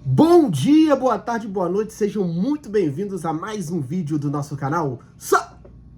Bom dia, boa tarde, boa noite, sejam muito bem-vindos a mais um vídeo do nosso canal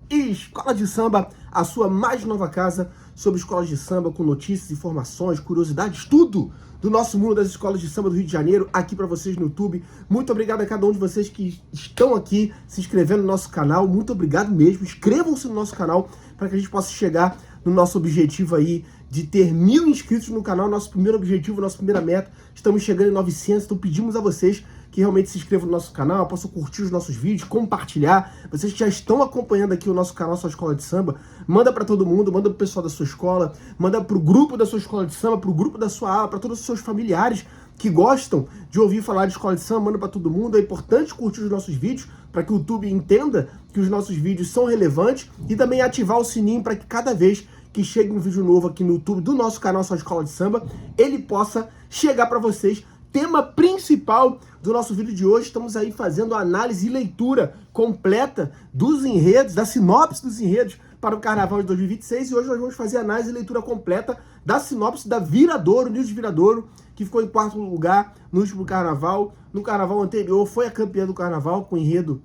Escola de Samba, a sua mais nova casa sobre escolas de samba, com notícias, informações, curiosidades, tudo do nosso mundo das escolas de samba do Rio de Janeiro, aqui para vocês no YouTube. Muito obrigado a cada um de vocês que estão aqui se inscrevendo no nosso canal, muito obrigado mesmo, inscrevam-se no nosso canal para que a gente possa chegar no nosso objetivo aí de ter 1000 inscritos no canal, nosso primeiro objetivo, nossa primeira meta. Estamos chegando em 900, então pedimos a vocês que realmente se inscrevam no nosso canal, possam curtir os nossos vídeos, compartilhar. Vocês que já estão acompanhando aqui o nosso canal, sua escola de samba, manda para todo mundo, manda pro pessoal da sua escola, manda pro grupo da sua escola de samba, pro grupo da sua aula, para todos os seus familiares que gostam de ouvir falar de escola de samba, manda para todo mundo. É importante curtir os nossos vídeos para que o YouTube entenda que os nossos vídeos são relevantes e também ativar o sininho para que cada vez que chegue um vídeo novo aqui no YouTube do nosso canal Sua Escola de Samba, ele possa chegar para vocês. Tema principal do nosso vídeo de hoje, estamos aí fazendo a análise e leitura completa dos enredos, da sinopse dos enredos para o Carnaval de 2026, e hoje nós vamos fazer a análise e leitura completa da sinopse da Viradouro, Nilde Viradouro, que ficou em 4º lugar no último Carnaval. No Carnaval anterior foi a campeã do Carnaval com o enredo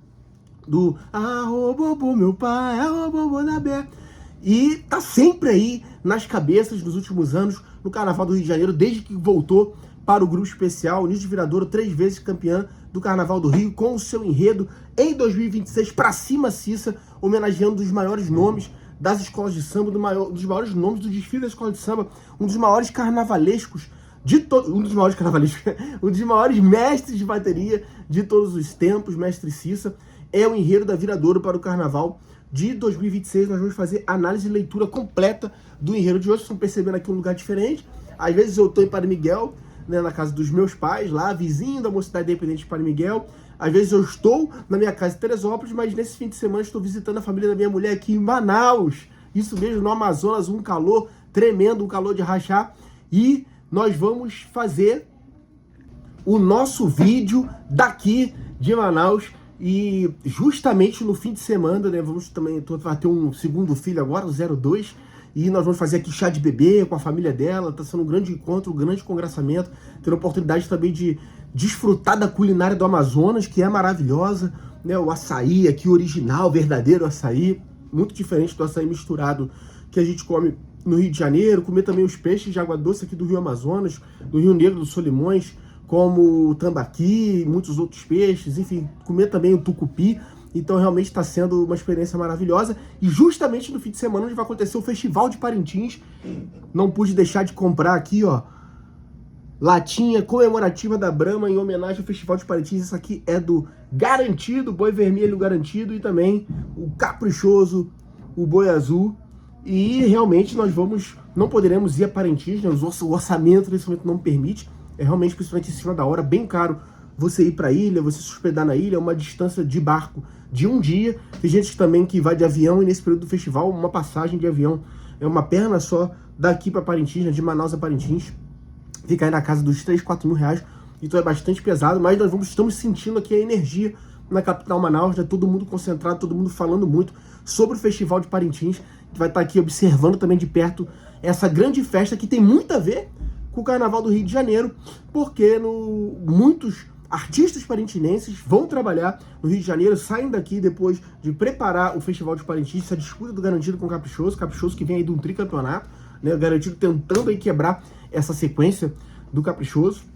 do Arro Bobo, meu pai, Arro Bobo na Bé. E tá sempre aí nas cabeças dos últimos anos no Carnaval do Rio de Janeiro, desde que voltou para o grupo especial. Nilde Viradouro, 3 vezes campeã do Carnaval do Rio, com o seu enredo em 2026, Pra Cima Cissa, homenageando um dos maiores nomes das escolas de samba, um dos maiores nomes do desfile da escola de samba, um dos maiores carnavalescos de todos, um dos maiores mestres de bateria de todos os tempos, Mestre Cissa. É o enredo da Viradouro para o Carnaval de 2026. Nós vamos fazer análise e leitura completa do enredo de hoje. Vocês estão percebendo aqui um lugar diferente. Às vezes eu estou em Padre Miguel, né, na casa dos meus pais, lá, vizinho da Mocidade Independente de Padre Miguel. Às vezes eu estou na minha casa em Teresópolis, mas nesse fim de semana estou visitando a família da minha mulher aqui em Manaus. Isso mesmo, no Amazonas, um calor tremendo, um calor de rachar. E nós vamos fazer o nosso vídeo daqui de Manaus. E justamente no fim de semana, né, vai ter um segundo filho agora, o 02, e nós vamos fazer aqui chá de bebê com a família dela. Tá sendo um grande encontro, um grande congraçamento, tendo a oportunidade também de desfrutar da culinária do Amazonas, que é maravilhosa, né, o açaí aqui original, verdadeiro açaí, muito diferente do açaí misturado que a gente come no Rio de Janeiro. Comer também os peixes de água doce aqui do Rio Amazonas, do Rio Negro, do Solimões, como o tambaqui, muitos outros peixes, enfim, comer também o tucupi. Então realmente está sendo uma experiência maravilhosa. E justamente no fim de semana onde vai acontecer o Festival de Parintins, não pude deixar de comprar aqui, ó, latinha comemorativa da Brahma em homenagem ao Festival de Parintins. Essa aqui é do Garantido, Boi Vermelho Garantido, e também o Caprichoso, o Boi Azul. E realmente nós não poderemos ir a Parintins, né? O orçamento nesse momento não permite. É realmente, principalmente em cima da hora, bem caro você ir para a ilha, você se hospedar na ilha, é uma distância de barco de um dia. Tem gente também que vai de avião, e nesse período do festival, uma passagem de avião é uma perna só daqui para Parintins, né, de Manaus a Parintins. Fica aí na casa dos 3, 4 mil reais, então é bastante pesado, mas estamos sentindo aqui a energia na capital Manaus, né, todo mundo concentrado, todo mundo falando muito sobre o Festival de Parintins, que vai estar aqui observando também de perto essa grande festa que tem muito a ver com o Carnaval do Rio de Janeiro, porque muitos artistas parintinenses vão trabalhar no Rio de Janeiro, saem daqui depois de preparar o Festival de Parintins, essa disputa do Garantido com o Caprichoso que vem aí de um tricampeonato, né, o Garantido tentando aí quebrar essa sequência do Caprichoso.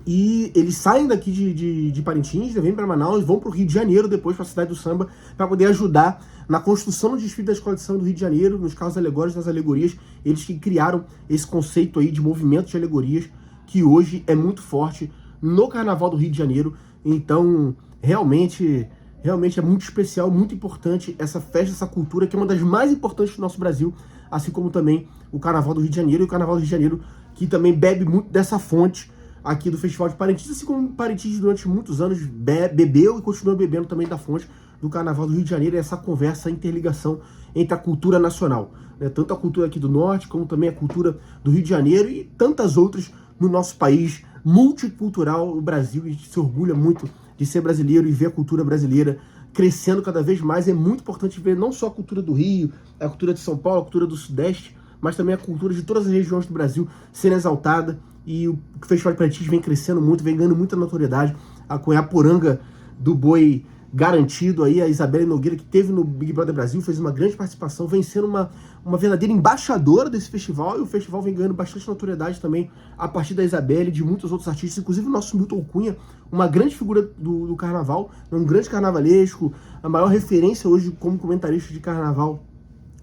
E eles saem daqui de Parintins, vêm para Manaus, vão para o Rio de Janeiro depois, para a cidade do samba, para poder ajudar na construção do desfile da Escola de Samba do Rio de Janeiro, nos carros alegóricos, nas alegorias. Eles que criaram esse conceito aí de movimento de alegorias, que hoje é muito forte no Carnaval do Rio de Janeiro. Então, realmente é muito especial, muito importante essa festa, essa cultura, que é uma das mais importantes do nosso Brasil, assim como também o Carnaval do Rio de Janeiro, e o Carnaval do Rio de Janeiro, que também bebe muito dessa fonte aqui do Festival de Parintins, assim como Parintins durante muitos anos bebeu e continua bebendo também da fonte do Carnaval do Rio de Janeiro, essa conversa, a interligação entre a cultura nacional, né? Tanto a cultura aqui do Norte, como também a cultura do Rio de Janeiro e tantas outras no nosso país multicultural, o Brasil. A gente se orgulha muito de ser brasileiro e ver a cultura brasileira crescendo cada vez mais. É muito importante ver não só a cultura do Rio, a cultura de São Paulo, a cultura do Sudeste, mas também a cultura de todas as regiões do Brasil sendo exaltada e o Festival de Parintins vem crescendo muito, vem ganhando muita notoriedade. A Cunhaporanga do boi garantido aí, a Isabelle Nogueira, que teve no Big Brother Brasil, fez uma grande participação, vem sendo uma verdadeira embaixadora desse festival, e o festival vem ganhando bastante notoriedade também a partir da Isabelle e de muitos outros artistas, inclusive o nosso Milton Cunha, uma grande figura do carnaval, um grande carnavalesco, a maior referência hoje como comentarista de carnaval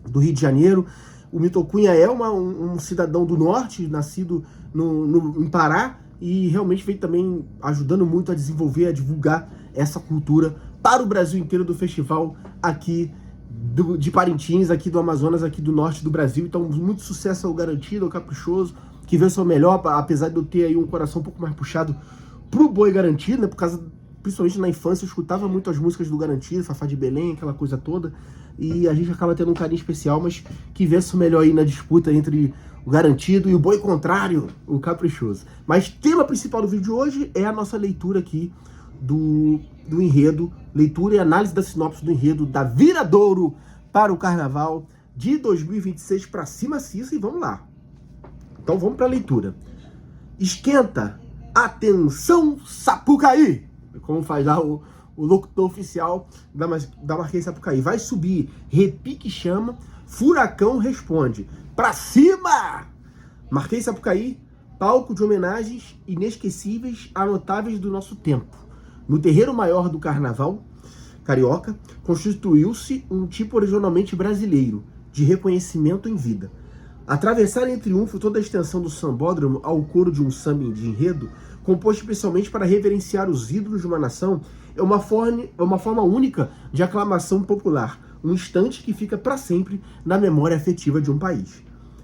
do Rio de Janeiro. O Milton Cunha é um cidadão do norte, nascido em Pará, e realmente vem também ajudando muito a desenvolver, a divulgar essa cultura para o Brasil inteiro do festival aqui de Parintins, aqui do Amazonas, aqui do norte do Brasil. Então, muito sucesso ao Garantido, ao Caprichoso, que vê o seu melhor, apesar de eu ter aí um coração um pouco mais puxado pro Boi Garantido, né? Por causa, principalmente na infância, eu escutava muito as músicas do Garantido, Fafá de Belém, aquela coisa toda, e a gente acaba tendo um carinho especial, mas que vê o seu melhor aí na disputa entre o Garantido e o Boi Contrário, o Caprichoso. Mas o tema principal do vídeo de hoje é a nossa leitura aqui do enredo, leitura e análise da sinopse do enredo da Viradouro para o Carnaval de 2026 para cima, Cissa, e vamos lá. Então vamos para a leitura. Esquenta, atenção, Sapucaí! Como faz lá o locutor oficial da Marquês Sapucaí. Vai subir, repique chama, furacão responde. Pra cima! Marquês Sapucaí, palco de homenagens inesquecíveis a notáveis do nosso tempo. No terreiro maior do carnaval carioca, constituiu-se um tipo originalmente brasileiro, de reconhecimento em vida. Atravessar em triunfo toda a extensão do sambódromo ao coro de um samba de enredo, composto especialmente para reverenciar os ídolos de uma nação, é uma forma única de aclamação popular, um instante que fica para sempre na memória afetiva de um país.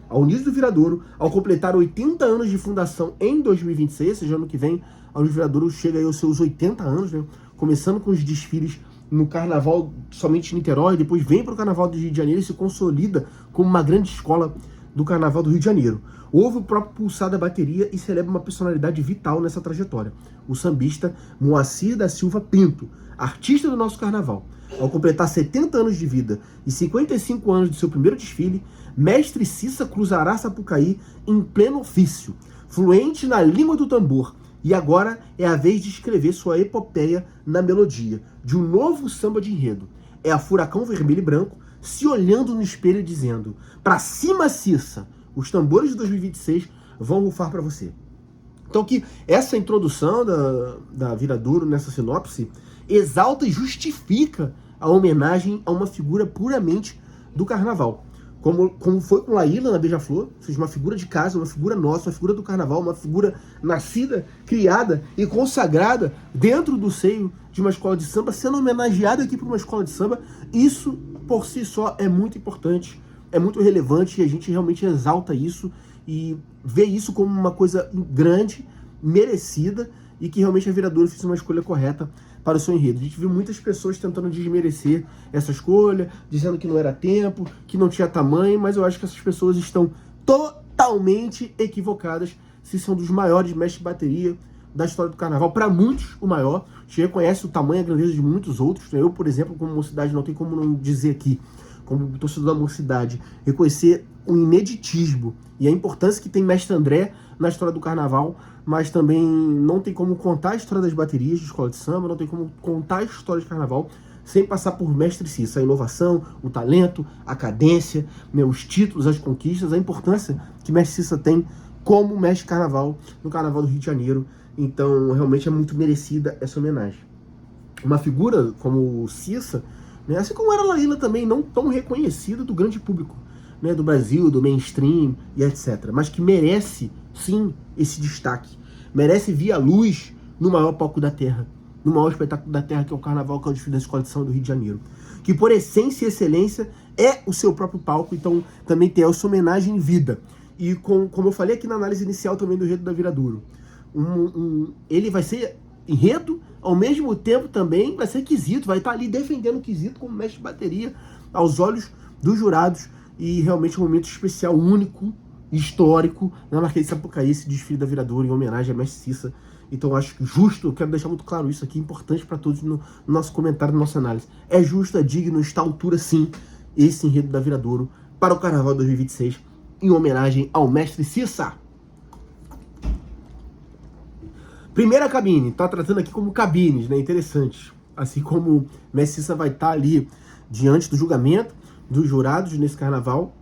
Ao Unidos do Viradouro, ao completar 80 anos de fundação em 2026, ou seja, ano que vem, a Unidos do Viradouro chega aí aos seus 80 anos, né? Começando com os desfiles no Carnaval somente em Niterói, depois vem para o Carnaval do Rio de Janeiro e se consolida como uma grande escola do Carnaval do Rio de Janeiro. Houve o próprio pulsar da bateria e celebra uma personalidade vital nessa trajetória, o sambista Moacir da Silva Pinto, artista do nosso Carnaval. Ao completar 70 anos de vida e 55 anos de seu primeiro desfile, Mestre Cissa cruzará Sapucaí em pleno ofício, fluente na língua do tambor, e agora é a vez de escrever sua epopeia na melodia de um novo samba de enredo. É a Furacão Vermelho e Branco se olhando no espelho e dizendo: pra cima, Cissa, os tambores de 2026 vão rufar para você. Então que essa introdução da Viradouro nessa sinopse exalta e justifica a homenagem a uma figura puramente do carnaval. Como foi com Laíla na Beija-Flor, ou seja, uma figura de casa, uma figura nossa, uma figura do carnaval, uma figura nascida, criada e consagrada dentro do seio de uma escola de samba, sendo homenageada aqui por uma escola de samba. Isso, por si só, é muito importante, é muito relevante, e a gente realmente exalta isso e vê isso como uma coisa grande, merecida, e que realmente a Viradouro fez uma escolha correta para o seu enredo. A gente viu muitas pessoas tentando desmerecer essa escolha, dizendo que não era tempo, que não tinha tamanho, mas eu acho que essas pessoas estão totalmente equivocadas. Se são dos maiores mestres de bateria da história do carnaval, para muitos o maior. A gente reconhece o tamanho e a grandeza de muitos outros. Eu, por exemplo, como Mocidade, não tem como não dizer aqui, como torcedor da Mocidade, reconhecer o ineditismo e a importância que tem Mestre André na história do carnaval, mas também não tem como contar a história das baterias de escola de samba, não tem como contar a história de carnaval sem passar por Mestre Cissa, a inovação, o talento, a cadência, né, os títulos, as conquistas, a importância que Mestre Cissa tem como mestre de carnaval no Carnaval do Rio de Janeiro. Então, realmente é muito merecida essa homenagem. Uma figura como o Cissa, né, assim como era a Laíla também, não tão reconhecida do grande público, né, do Brasil, do mainstream e etc. Mas que merece, sim, esse destaque. Merece vir à luz no maior palco da Terra, no maior espetáculo da Terra, que é o Carnaval, que é o desfile da Escola de Samba do Rio de Janeiro. Que por essência e excelência é o seu próprio palco, então também tem essa homenagem em vida. E como eu falei aqui na análise inicial também do enredo da Viradouro, ele vai ser enredo, ao mesmo tempo também vai ser quesito, vai estar ali defendendo o quesito como mestre de bateria aos olhos dos jurados, e realmente um momento especial, único, histórico, na Marquês de Sapucaí, esse desfile da Viradouro em homenagem a Mestre Cissa. Então acho justo, eu quero deixar muito claro isso aqui, importante para todos no nosso comentário, na nossa análise. É justo, é digno, está à altura sim, esse enredo da Viradouro para o Carnaval 2026, em homenagem ao Mestre Cissa. Primeira cabine, tá tratando aqui como cabines, né? Interessante. Assim como Mestre Cissa vai estar ali diante do julgamento dos jurados nesse carnaval,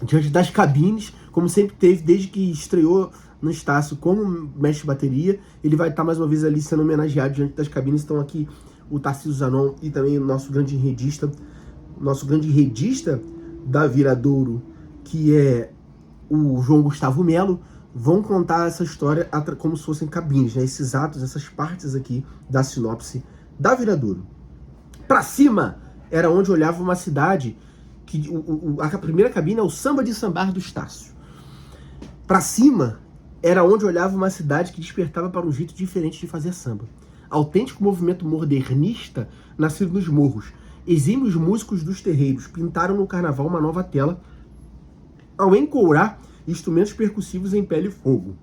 diante das cabines, como sempre teve desde que estreou no Estácio como mestre de bateria, ele vai estar mais uma vez ali sendo homenageado diante das cabines. Estão aqui o Tarcísio Zanon e também o nosso grande enredista da Viradouro, que é o João Gustavo Melo, vão contar essa história como se fossem cabines, né? Esses atos, essas partes aqui da sinopse da Viradouro. Pra cima era onde olhava uma cidade que a primeira cabine é o Samba de Sambar do Estácio. Pra cima era onde olhava uma cidade que despertava para um jeito diferente de fazer samba. Autêntico movimento modernista nascido nos morros. Exímios músicos dos terreiros pintaram no carnaval uma nova tela ao encourar instrumentos percussivos em pele e fogo.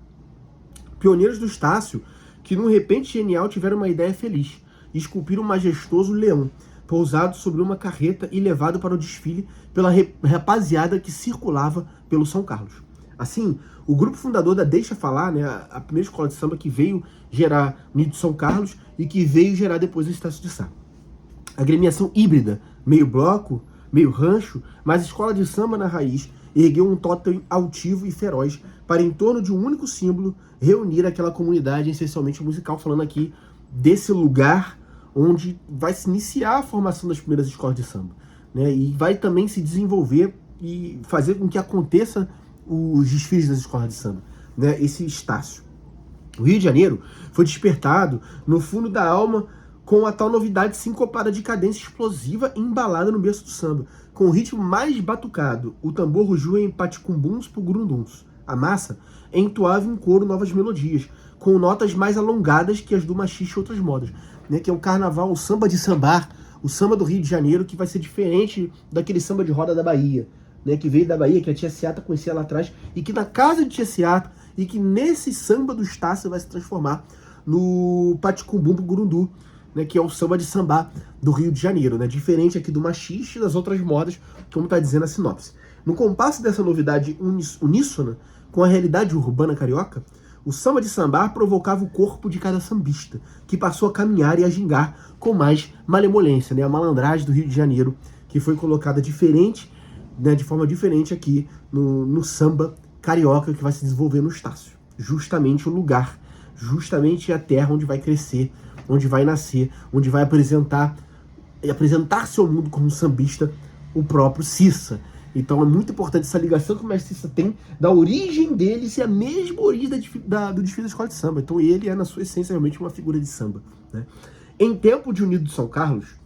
Pioneiros do Estácio, que num repente genial tiveram uma ideia feliz, esculpiram um majestoso leão, pousado sobre uma carreta e levado para o desfile pela rapaziada que circulava pelo São Carlos. Assim, o grupo fundador da Deixa Falar, né, a primeira escola de samba que veio gerar o Nido de São Carlos e que veio gerar depois o Estácio de Sá. Agremiação híbrida, meio bloco, meio rancho, mas escola de samba na raiz, ergueu um totem altivo e feroz para, em torno de um único símbolo, reunir aquela comunidade essencialmente musical, falando aqui desse lugar onde vai se iniciar a formação das primeiras escolas de samba, né? E vai também se desenvolver e fazer com que aconteça os desfiles das escolas de samba, né? Esse Estácio. O Rio de Janeiro foi despertado no fundo da alma com a tal novidade sincopada de cadência explosiva e embalada no berço do samba, com o ritmo mais batucado, o tambor rugiu em paticumbuns por gurunduns. A massa entoava em coro novas melodias, com notas mais alongadas que as do machixe e outras modas, né? Que é o carnaval, o samba de sambar, o samba do Rio de Janeiro, que vai ser diferente daquele samba de roda da Bahia, né? Que veio da Bahia, que a Tia Seata conhecia lá atrás, e que na casa de Tia Seata, e que nesse samba do Estácio vai se transformar no paticumbum pro gurundu, né, que é o samba de sambar do Rio de Janeiro, né, diferente aqui do machixe e das outras modas, como está dizendo a sinopse. No compasso dessa novidade uníssona com a realidade urbana carioca, o samba de sambar provocava o corpo de cada sambista, que passou a caminhar e a gingar com mais malemolência, né, a malandragem do Rio de Janeiro, que foi colocada diferente, né, de forma diferente aqui no samba carioca que vai se desenvolver no Estácio. Justamente o lugar, justamente a terra onde vai crescer, onde vai nascer, onde vai apresentar-se ao mundo como sambista o próprio Cissa. Então é muito importante essa ligação que o mestre Cissa tem da origem dele ser a mesma origem do desfile da escola de samba. Então ele é, na sua essência, realmente uma figura de samba, né? Em tempo de Unido de São Carlos,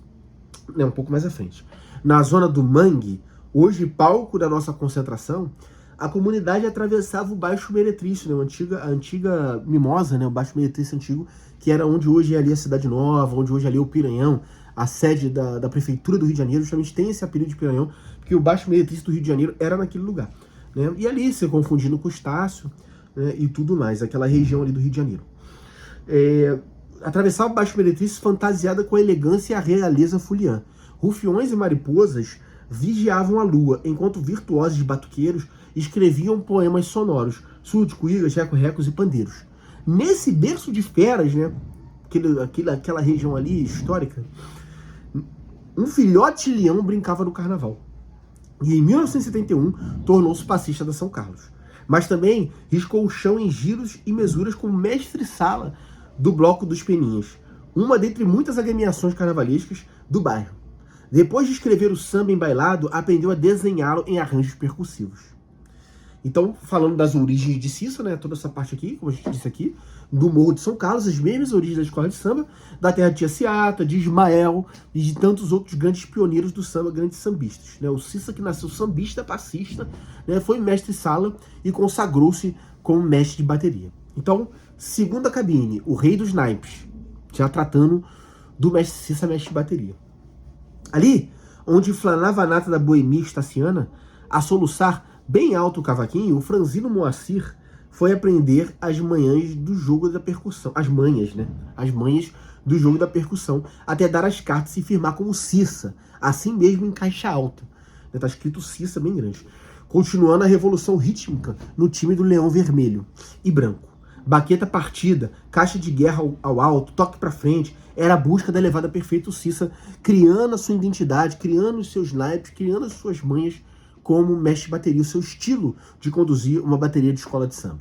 né, um pouco mais à frente, na zona do Mangue, hoje palco da nossa concentração, a comunidade atravessava o Baixo Meretrício, né, a antiga Mimosa, né, o Baixo Meretrício antigo, que era onde hoje é ali a Cidade Nova, onde hoje é ali o Piranhão, a sede da Prefeitura do Rio de Janeiro, justamente tem esse apelido de Piranhão, porque o Baixo Meretrício do Rio de Janeiro era naquele lugar, né, e ali se confundindo com o Estácio, né, e tudo mais, aquela região ali do Rio de Janeiro. Atravessava o Baixo Meretrício fantasiada com a elegância e a realeza fuliã. Rufiões e mariposas vigiavam a lua, enquanto virtuosos batuqueiros escreviam poemas sonoros, surdos, cuíras, reco-recos e pandeiros. Nesse berço de feras, né, aquela região ali histórica, um filhote leão brincava no carnaval. E em 1971 tornou-se passista da São Carlos. Mas também riscou o chão em giros e mesuras como mestre-sala do Bloco dos Peninhas, uma dentre muitas agremiações carnavalescas do bairro. Depois de escrever o samba embailado, aprendeu a desenhá-lo em arranjos percussivos. Então, falando das origens de Cissa, né, toda essa parte aqui, como a gente disse aqui, do Morro de São Carlos, as mesmas origens da escola de samba, da terra de Tia Seata, de Ismael e de tantos outros grandes pioneiros do samba, grandes sambistas, né? O Cissa, que nasceu sambista, passista, né, foi mestre-sala e consagrou-se como mestre de bateria. Então, segunda cabine, o rei dos naipes, já tratando do mestre Cissa, mestre de bateria. Ali, onde flanava a nata da boemia estaciana, a soluçar bem alto o cavaquinho, o franzino Moacir foi aprender as manhãs do jogo da percussão. As manhas, né? As manhas do jogo da percussão, até dar as cartas e se firmar como Cissa, assim mesmo em caixa alta. Tá escrito Cissa bem grande. Continuando a revolução rítmica no time do Leão Vermelho e Branco. baqueta partida, caixa de guerra ao alto, toque pra frente, era a busca da levada perfeita. O Cissa criando a sua identidade, criando os seus naipes, criando as suas manhas como mestre de bateria, o seu estilo de conduzir uma bateria de escola de samba.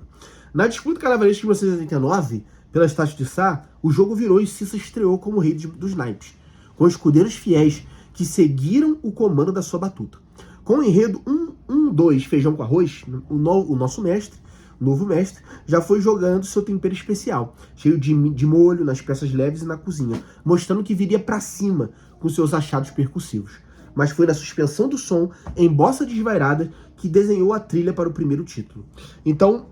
Na disputa carnavalesca de 1989, pela Estácio de Sá, o jogo virou e Cissa estreou como rei dos naipes, com escudeiros fiéis que seguiram o comando da sua batuta. Com o enredo 1-2 feijão com arroz, o nosso mestre, novo mestre, já foi jogando seu tempero especial, cheio de molho nas peças leves e na cozinha, mostrando que viria pra cima com seus achados percussivos. Mas foi na suspensão do som, em bossa desvairada, que desenhou a trilha para o primeiro título. Então,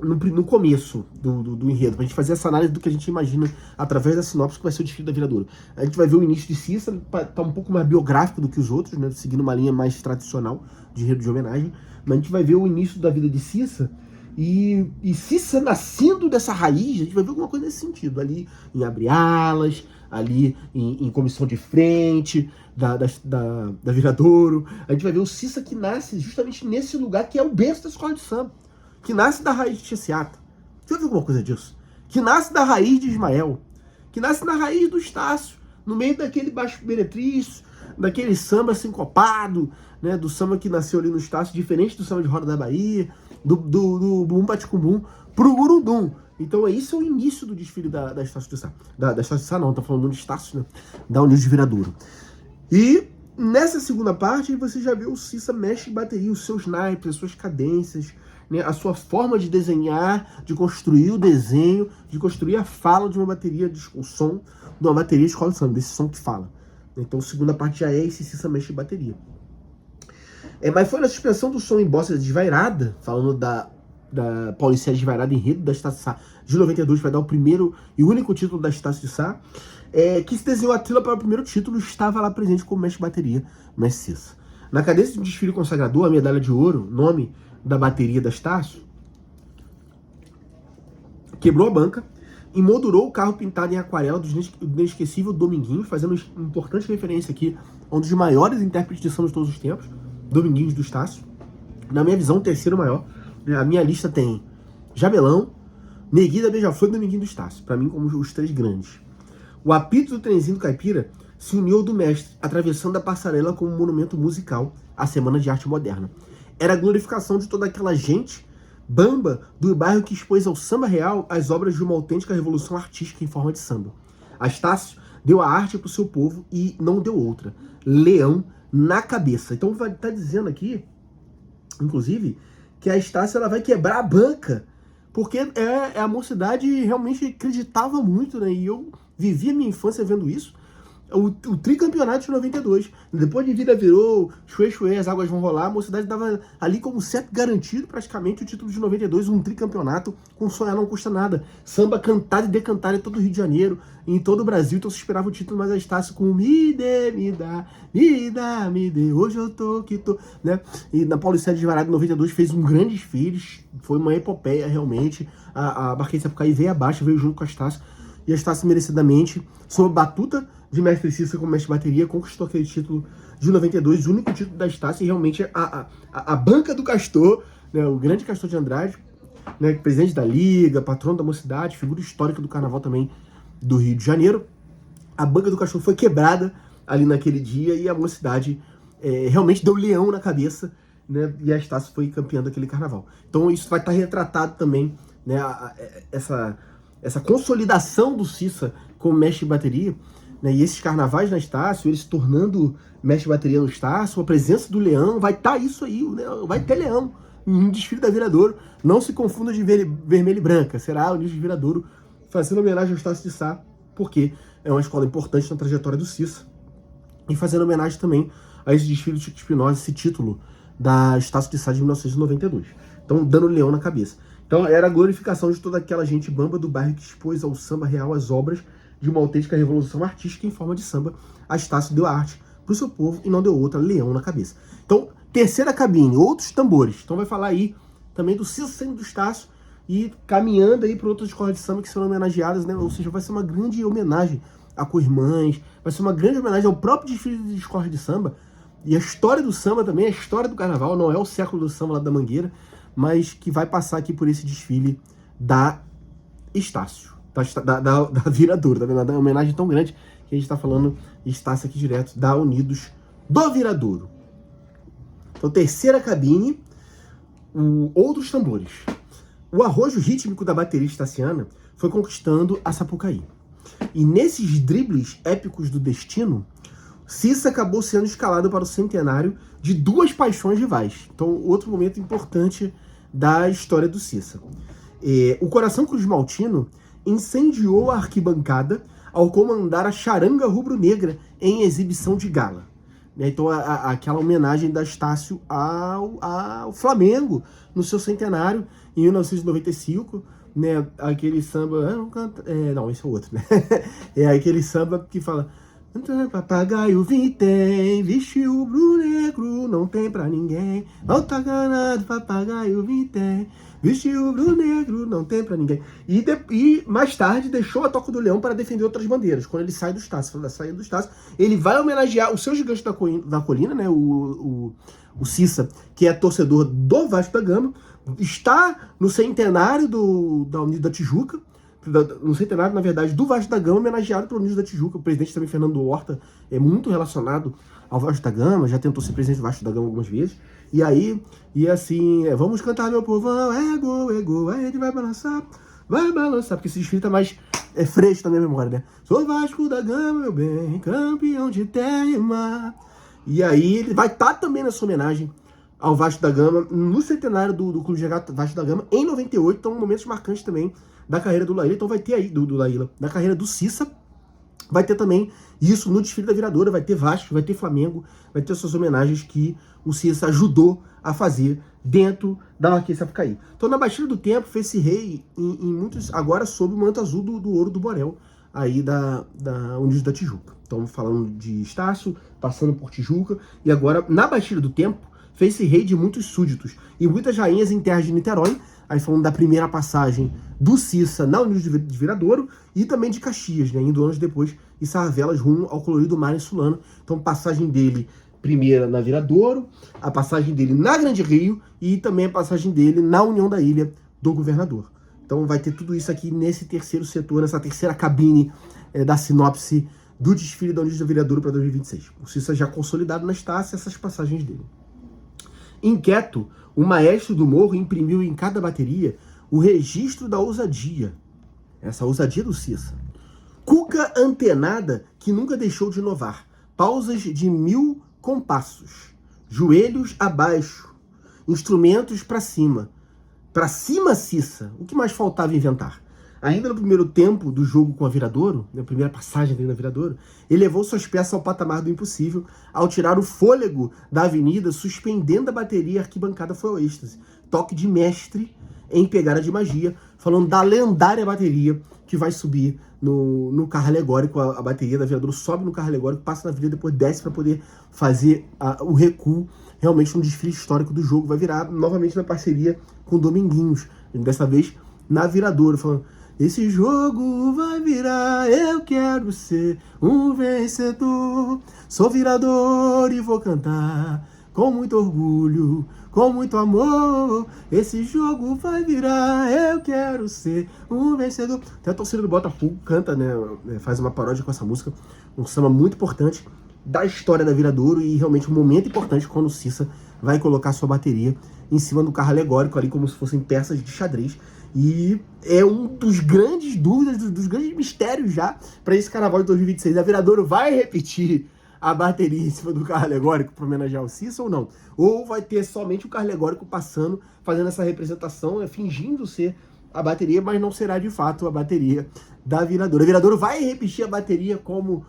no começo do enredo, pra gente fazer essa análise do que a gente imagina através da sinopse que vai ser o desfile da Viradouro. A gente vai ver o início de Cissa, tá um pouco mais biográfico do que os outros, né, seguindo uma linha mais tradicional de enredo de homenagem, mas a gente vai ver o início da vida de Cissa, e Cissa nascendo dessa raiz, a gente vai ver alguma coisa nesse sentido, ali em Abre Alas, ali em comissão de frente da Viradouro. A gente vai ver o Cissa que nasce justamente nesse lugar que é o berço da escola de samba, que nasce da raiz de Tiaciata. Você viu alguma coisa disso? Que nasce da raiz de Ismael, que nasce na raiz do Estácio, no meio daquele baixo meretrício, daquele samba sincopado, né, do samba que nasceu ali no Estácio, diferente do samba de roda da Bahia, do bum bate-com-bum pro gurundum. Então isso é o início do desfile da Estácio de Sá. Da Estácio de Sá não, tá falando de Estácio, né? Da União de Viradouro. E nessa segunda parte você já vê o Cissa mexe em bateria, os seus naipes, as suas cadências, né, a sua forma de desenhar, de construir o desenho, de construir a fala de uma bateria, o som de uma bateria de escola de samba, desse som que fala. Então a segunda parte já é esse Cissa mexe em bateria. Mas foi na suspensão do som em bossa desvairada, falando da Paulicéia desvairada, enredo da Estácio de Sá de 92, vai dar o primeiro e único título da Estácio de Sá, que se desenhou a trilha para o primeiro título, estava lá presente como mestre de bateria, mestre Cissa. Na cadência do desfile consagrador, a medalha de ouro, nome da bateria da Estácio, quebrou a banca, emoldurou o carro pintado em aquarela do inesquecível Dominguinhos, fazendo uma importante referência aqui a um dos maiores intérpretes de samba de todos os tempos, Dominguinhos do Estácio. Na minha visão, o terceiro maior. A minha lista tem Jabelão, Neguida, Beija-Flor e Dominguinhos do Estácio, para mim como os três grandes. O apito do trenzinho do Caipira se uniu ao do mestre, atravessando a passarela como um monumento musical à Semana de Arte Moderna. Era a glorificação de toda aquela gente bamba do bairro que expôs ao samba real as obras de uma autêntica revolução artística em forma de samba. A Estácio deu a arte para o seu povo e não deu outra. Leão na cabeça. Então vai estar dizendo aqui, inclusive, que a Estácio ela vai quebrar a banca, porque a mocidade realmente acreditava muito, né? E eu vivi a minha infância vendo isso. O tricampeonato de 92. Depois de Vida Virou, Chuê, as águas vão rolar, a mocidade dava ali como certo garantido praticamente o título de 92, um tricampeonato com sonhar não custa nada. Samba cantado e decantado em todo o Rio de Janeiro, em todo o Brasil, então se esperava o título, mas a Estácio com me dê, hoje eu tô que tô, né? E na Paulicéia desvairada em 92 fez um grande desfile, foi uma epopeia realmente, a Marquês de Sapucaí veio abaixo, veio junto com a Estácio, e a Estácio merecidamente, sob batuta de mestre Cissa como mestre de bateria, conquistou aquele título de 92, o único título da Estácio, e realmente a banca do Castor, né, o grande Castor de Andrade, né, presidente da Liga, patrono da mocidade, figura histórica do carnaval também do Rio de Janeiro. A banca do Castor foi quebrada ali naquele dia e a mocidade realmente deu leão na cabeça, né, e a Estácio foi campeã daquele carnaval. Então isso vai estar retratado também, né, essa consolidação do Cissa como mestre de bateria, né, e esses carnavais na Estácio, ele se tornando mestre de bateria no Estácio, a presença do leão, vai estar isso aí, né, vai ter leão em desfile da Viradouro. Não se confunda de vermelho e branca, será o desfile de Viradouro fazendo homenagem ao Estácio de Sá, porque é uma escola importante na trajetória do Cissa, e fazendo homenagem também a esse desfile de Chico Espinosa, esse título da Estácio de Sá de 1992. Então, dando leão na cabeça. Então, era a glorificação de toda aquela gente bamba do bairro que expôs ao samba real as obras de uma autêntica revolução artística em forma de samba. A Estácio deu a arte para o seu povo e não deu outra, leão na cabeça. Então, terceira cabine, outros tambores. Então vai falar aí também do Cissa saindo do Estácio e caminhando aí para outras escolas de samba que serão homenageadas, né? Ou seja, vai ser uma grande homenagem a Coirmãs, vai ser uma grande homenagem ao próprio desfile de escolas de samba. E a história do samba também, a história do carnaval, não é o século do samba lá da Mangueira, mas que vai passar aqui por esse desfile da Estácio, da Viradouro, tá vendo? Uma homenagem tão grande que a gente tá falando Estácio aqui direto da Unidos do Viradouro. Então, terceira cabine, outros tambores. O arrojo rítmico da bateria estaciana foi conquistando a Sapucaí. E nesses dribles épicos do destino, Cissa acabou sendo escalado para o centenário de duas paixões rivais. Então, outro momento importante da história do Cissa. O Coração Cruz Maltino incendiou a arquibancada ao comandar a charanga rubro-negra em exibição de gala. Então, aquela homenagem da Estácio ao Flamengo no seu centenário, em 1995, né? Aquele samba... não, esse é o outro, né? É aquele samba que fala... Papagaio vintém, vestiu rubro-negro, não tem pra ninguém. Não tá ganado, papagaio vintém, vestiu rubro-negro, não tem pra ninguém. E mais tarde deixou a Toca do Leão para defender outras bandeiras. Quando ele sai do Estácio, falando da saída do Estácio, ele vai homenagear o seu gigante da colina, né? O Cissa, que é torcedor do Vasco da Gama, está no centenário da Unidos da Tijuca, no centenário, na verdade, do Vasco da Gama, homenageado pelo Unidos da Tijuca. O presidente também, Fernando Horta, é muito relacionado ao Vasco da Gama, já tentou ser presidente do Vasco da Gama algumas vezes. E aí, vamos cantar, meu povão, é gol, aí a gente vai balançar, porque esse desfile tá mais fresco na minha memória, né? Sou Vasco da Gama, meu bem, campeão de terra e mar. E aí, ele vai estar também nessa homenagem ao Vasco da Gama, no centenário do Clube de Regata Vasco da Gama, em 98, então momentos marcantes também da carreira do Laíla. Então vai ter aí, do Laíla, da carreira do Cissa, vai ter também isso no desfile da Viradouro, vai ter Vasco, vai ter Flamengo, vai ter essas homenagens que o Cissa ajudou a fazer dentro da Marquês Sapucaí. Então na Baixada do Tempo fez-se rei em muitos, agora sob o manto azul do ouro do Borel, aí da Unidos da Tijuca. Então falando de Estácio, passando por Tijuca, e agora na Baixada do Tempo fez-se rei de muitos súditos e muitas rainhas em terras de Niterói, aí falando da primeira passagem do Cissa na Unidos de Viradouro e também de Caxias, né, indo anos depois e Sarvelas rumo ao colorido mar insulano. Então passagem dele primeira na Viradouro, a passagem dele na Grande Rio e também a passagem dele na União da Ilha do Governador. Então vai ter tudo isso aqui nesse terceiro setor, nessa terceira cabine da sinopse do desfile da Unidos de Viradouro para 2026. O Cissa já consolidado na Estácio, essas passagens dele. Inquieto, o maestro do morro imprimiu em cada bateria o registro da ousadia. Essa ousadia do Cissa. Cuca antenada que nunca deixou de inovar. Pausas de 1000 compassos. Joelhos abaixo. Instrumentos para cima. Para cima, Cissa. O que mais faltava inventar? Ainda no primeiro tempo do jogo com a Viradouro, na primeira passagem dele na Viradouro, ele levou suas peças ao patamar do impossível ao tirar o fôlego da avenida, suspendendo a bateria. A arquibancada foi o êxtase. Toque de mestre em pegada de magia, falando da lendária bateria que vai subir no carro alegórico. A bateria da Viradouro sobe no carro alegórico, passa na avenida, depois desce para poder fazer o recuo. Realmente um desfile histórico do jogo. Vai virar novamente na parceria com o Dominguinhos, dessa vez na Viradouro, falando: esse jogo vai virar, eu quero ser um vencedor. Sou Viradouro e vou cantar com muito orgulho, com muito amor. Esse jogo vai virar, eu quero ser um vencedor. Até a torcida do Botafogo canta, né? Faz uma paródia com essa música. Um samba muito importante da história da Viradouro e realmente um momento importante quando o Cissa vai colocar sua bateria em cima do carro alegórico ali, como se fossem peças de xadrez. E é um dos grandes dúvidas, dos grandes mistérios já para esse carnaval de 2026. A Viradouro vai repetir a bateria em cima do carro alegórico para homenagear o Cissa ou não? Ou vai ter somente o carro alegórico passando, fazendo essa representação, fingindo ser a bateria, mas não será de fato a bateria da Viradouro. A Viradouro vai repetir a bateria como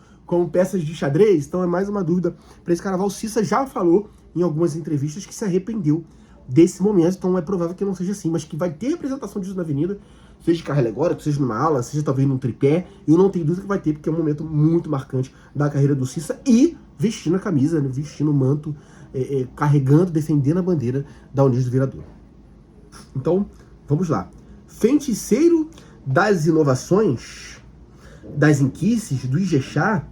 peças de xadrez? Então é mais uma dúvida para esse carnaval. O Cissa já falou em algumas entrevistas que se arrependeu desse momento, então é provável que não seja assim, mas que vai ter representação disso na avenida, seja de carro alegórico, seja numa ala, seja talvez num tripé. Eu não tenho dúvida que vai ter, porque é um momento muito marcante da carreira do Cissa, e vestindo a camisa, né, vestindo o manto, carregando, defendendo a bandeira da Unidos do Viradouro. Então, vamos lá. Feiticeiro das inovações, das inquices, do Ijexá,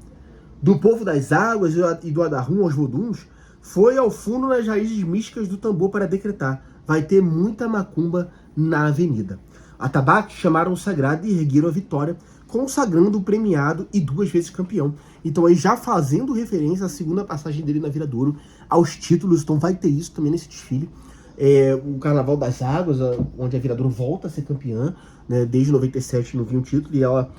do povo das águas e do Adarum aos voduns, foi ao fundo nas raízes místicas do tambor para decretar: vai ter muita macumba na avenida. atabaques chamaram o sagrado e ergueram a vitória, consagrando o premiado e 2 vezes campeão. Então aí já fazendo referência à segunda passagem dele na Viradouro, aos títulos, então vai ter isso também nesse desfile. O Carnaval das Águas, onde a Viradouro volta a ser campeã, né, desde 97 não vinha um título, e ela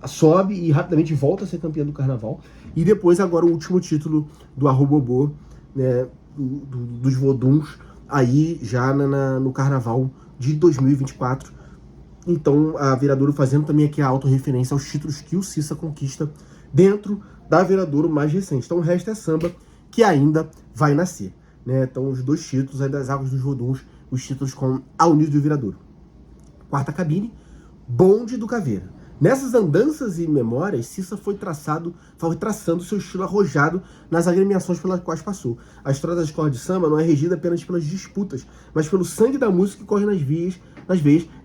sobe e rapidamente volta a ser campeã do Carnaval. E depois agora o último título do Arrobobô, né, dos Voduns, aí já no Carnaval de 2024. Então a Viradouro fazendo também aqui a autorreferência aos títulos que o Cissa conquista dentro da Viradouro mais recente. Então o resto é samba que ainda vai nascer, né? Então os 2 títulos aí das Águas dos Voduns, os títulos com a Unidos do Viradouro. Quarta cabine, Bonde do Caveira. Nessas andanças e memórias, Cissa foi traçando seu estilo arrojado nas agremiações pelas quais passou. A história da escola de samba não é regida apenas pelas disputas, mas pelo sangue da música que corre nas veias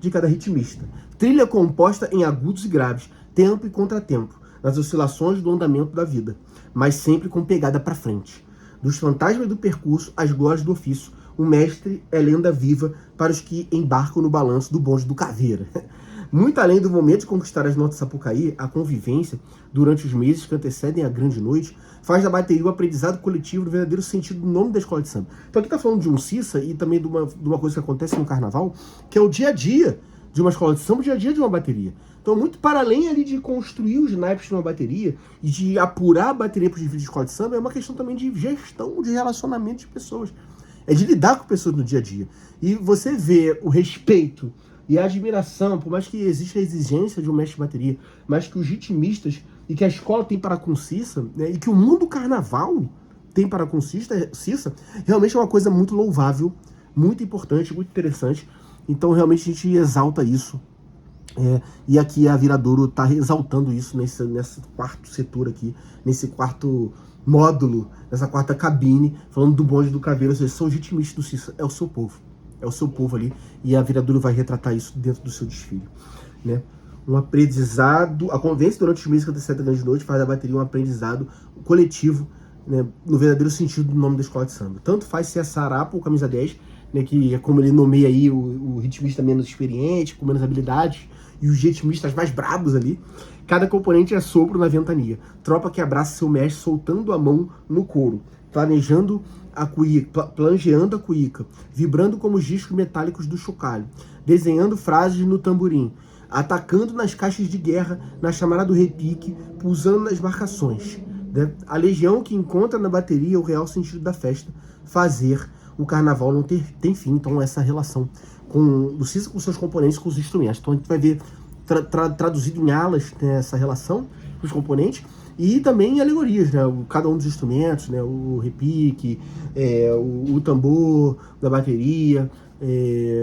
de cada ritmista. Trilha composta em agudos e graves, tempo e contratempo, nas oscilações do andamento da vida, mas sempre com pegada para frente. Dos fantasmas do percurso às glórias do ofício, o mestre é lenda viva para os que embarcam no balanço do bonde do Caveira. Muito além do momento de conquistar as notas Sapucaí, a convivência, durante os meses que antecedem a grande noite, faz da bateria o aprendizado coletivo no verdadeiro sentido do nome da escola de samba. Então aqui tá falando de um Cissa e também de uma coisa que acontece no Carnaval, que é o dia a dia de uma escola de samba, o dia a dia de uma bateria. Então muito para além ali de construir os naipes de uma bateria e de apurar a bateria para os desfiles de escola de samba, é uma questão também de gestão, de relacionamento de pessoas. É de lidar com pessoas no dia a dia. E você vê o respeito e a admiração, por mais que exista a exigência de um mestre de bateria, mas que os ritmistas e que a escola tem para com Cissa, né, e que o mundo carnaval tem para com Cissa, realmente é uma coisa muito louvável, muito importante, muito interessante. Então realmente a gente exalta isso. E aqui a Viradouro está exaltando isso nesse quarto setor aqui, nesse quarto módulo, nessa quarta cabine, falando do bonde do Caveira. Ou seja, são os ritmistas do Cissa, é o seu povo. É o seu povo ali, e a Viradouro vai retratar isso dentro do seu desfile, né? Um aprendizado, a convivência durante os meses que antecedem a grande noite faz da bateria um aprendizado coletivo, né, no verdadeiro sentido do nome da escola de samba. Tanto faz se é Sarapa ou Camisa 10, né, que é como ele nomeia aí o ritmista menos experiente, com menos habilidades, e os ritmistas mais brabos ali. Cada componente é sopro na ventania, tropa que abraça seu mestre soltando a mão no couro, planejando a cuíca, planjeando a cuíca, vibrando como os discos metálicos do chocalho, desenhando frases no tamborim, atacando nas caixas de guerra, na chamada do repique, pulsando nas marcações. Né? A legião que encontra na bateria o real sentido da festa, fazer o carnaval não tem fim. Então essa relação do Cissa com seus componentes, com os instrumentos. Então a gente vai ver traduzido em alas, né, essa relação dos componentes, e também em alegorias, né? Cada um dos instrumentos, né? O repique, o tambor da bateria,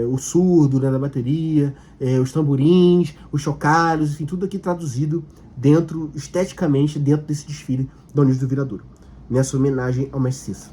o surdo, né, da bateria, os tamborins, os chocalhos, enfim, tudo aqui traduzido dentro, esteticamente, dentro desse desfile da Unidos do Viradouro, nessa homenagem ao mestre Cissa.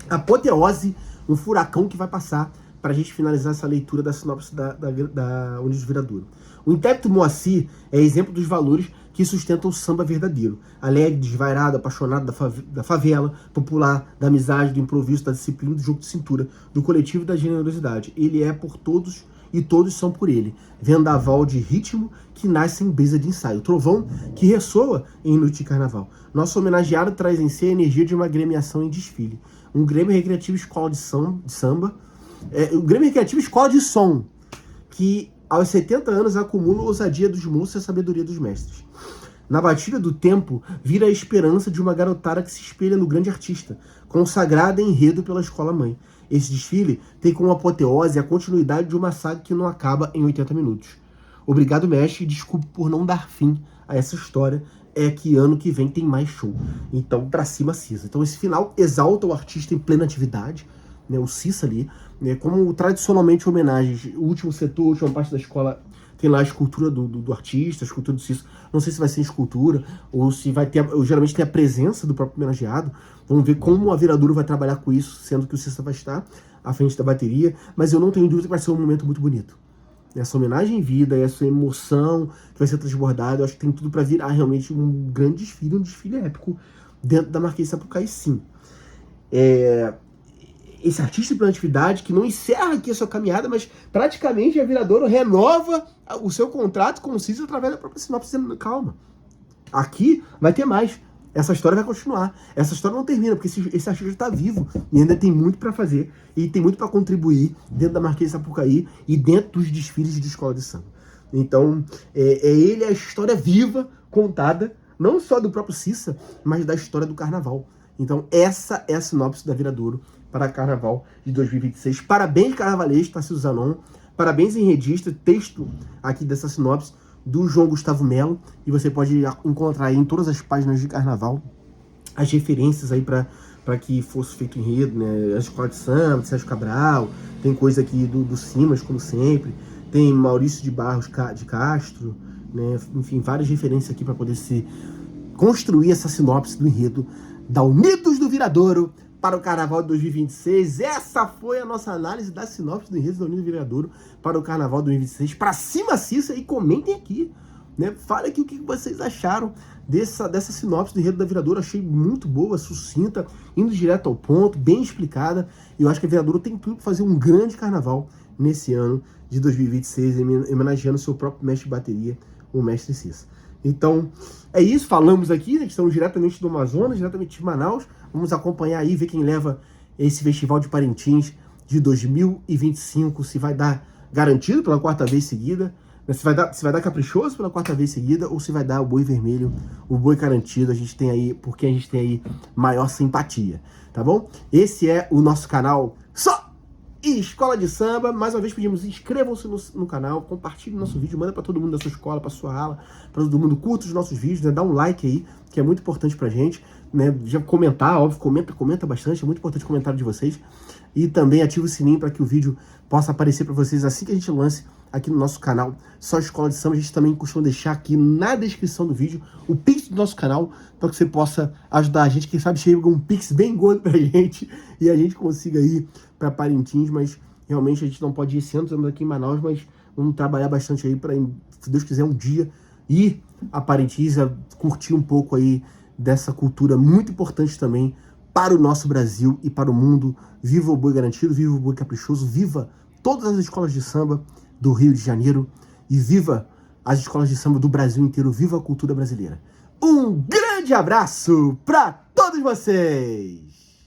Apoteose, um furacão que vai passar para a gente finalizar essa leitura da sinopse da Unidos do Viradouro. O intérprete Moacir é exemplo dos valores que sustentam o samba verdadeiro. Alegre, desvairado, apaixonado da favela, popular, da amizade, do improviso, da disciplina, do jogo de cintura, do coletivo e da generosidade. Ele é por todos e todos são por ele. Vendaval de ritmo que nasce em brisa de ensaio. Trovão que ressoa em noite de carnaval. Nosso homenageado traz em si a energia de uma gremiação em desfile. Um Grêmio Recreativo Escola de Samba. O Grêmio Recreativo Escola de Som, que aos 70 anos acumula a ousadia dos moços e a sabedoria dos mestres. Na batida do tempo, vira a esperança de uma garotada que se espelha no grande artista, consagrada em enredo pela escola-mãe. Esse desfile tem como apoteose a continuidade de uma saga que não acaba em 80 minutos. Obrigado, mestre, e desculpe por não dar fim a essa história. É que ano que vem tem mais show. Então, pra cima, Cissa. Então, esse final exalta o artista em plena atividade, né, o Cissa ali, né, como tradicionalmente homenagens. O último setor, a última parte da escola, tem lá a escultura do artista, a escultura do Cissa. Não sei se vai ser em escultura, ou se vai ter, geralmente tem a presença do próprio homenageado. Vamos ver como a Viradouro vai trabalhar com isso, sendo que o Cissa vai estar à frente da bateria. Mas eu não tenho dúvida que vai ser um momento muito bonito. Essa homenagem em vida, essa emoção que vai ser transbordada, eu acho que tem tudo para virar realmente um grande desfile, um desfile épico dentro da Marquês de Sapucaí, sim. esse artista pela atividade, que não encerra aqui a sua caminhada, mas praticamente a Viradouro renova o seu contrato com o Cícero através da própria sinopse, dizendo, calma, aqui vai ter mais. Essa história vai continuar. Essa história não termina, porque esse artista está vivo e ainda tem muito para fazer e tem muito para contribuir dentro da Marquês de Sapucaí e dentro dos desfiles de escola de samba. Então, ele é a história viva contada, não só do próprio Cissa, mas da história do Carnaval. Então, essa é a sinopse da Viradouro para Carnaval de 2026. Parabéns, carnavalesco, Tarcísio Zanon. Parabéns, enredista. Texto aqui dessa sinopse do João Gustavo Melo, e você pode encontrar aí em todas as páginas de Carnaval as referências aí para que fosse feito enredo, né? A Escola de Samba, de Sérgio Cabral, tem coisa aqui do Simas, como sempre, tem Maurício de Barros de Castro, né? Enfim, várias referências aqui para poder se construir essa sinopse do enredo da Unidos do Viradouro para o Carnaval de 2026. Essa foi a nossa análise da sinopse do enredo da Unidos do Viradouro para o Carnaval de 2026. Pra cima, Cissa, e comentem aqui, né? Fale aqui o que vocês acharam dessa sinopse do enredo da Viradouro. Achei muito boa, sucinta, indo direto ao ponto, bem explicada. E eu acho que a Viradouro tem tudo para fazer um grande carnaval nesse ano de 2026, homenageando seu próprio mestre de bateria, o mestre Cissa. Então, é isso, falamos aqui, né? Estamos diretamente do Amazonas, diretamente de Manaus. Vamos acompanhar aí, ver quem leva esse Festival de Parintins de 2025, se vai dar garantido pela quarta vez seguida, né? Se vai dar caprichoso pela quarta vez seguida, ou se vai dar o boi vermelho, o boi garantido, porque a gente tem aí maior simpatia, tá bom? Esse é o nosso canal Só Escola de Samba. Mais uma vez pedimos, inscrevam-se no canal, compartilhem o nosso vídeo, manda para todo mundo da sua escola, para sua ala, para todo mundo, curta os nossos vídeos, né? Dá um like aí, que é muito importante pra gente, né? Já comentar, óbvio, comenta bastante, é muito importante o comentário de vocês. E também ativa o sininho para que o vídeo possa aparecer para vocês assim que a gente lance aqui no nosso canal Só Escola de Samba. A gente também costuma deixar aqui na descrição do vídeo o Pix do nosso canal, para que você possa ajudar a gente. Quem sabe chega um Pix bem gordo pra gente e a gente consiga ir para Parintins, mas realmente a gente não pode ir esse ano, estamos aqui em Manaus, mas vamos trabalhar bastante aí para, se Deus quiser, um dia ir a Parintins, a curtir um pouco aí dessa cultura muito importante também para o nosso Brasil e para o mundo. Viva o boi garantido, viva o boi caprichoso, viva todas as escolas de samba do Rio de Janeiro e viva as escolas de samba do Brasil inteiro, viva a cultura brasileira. Um grande abraço para todos vocês!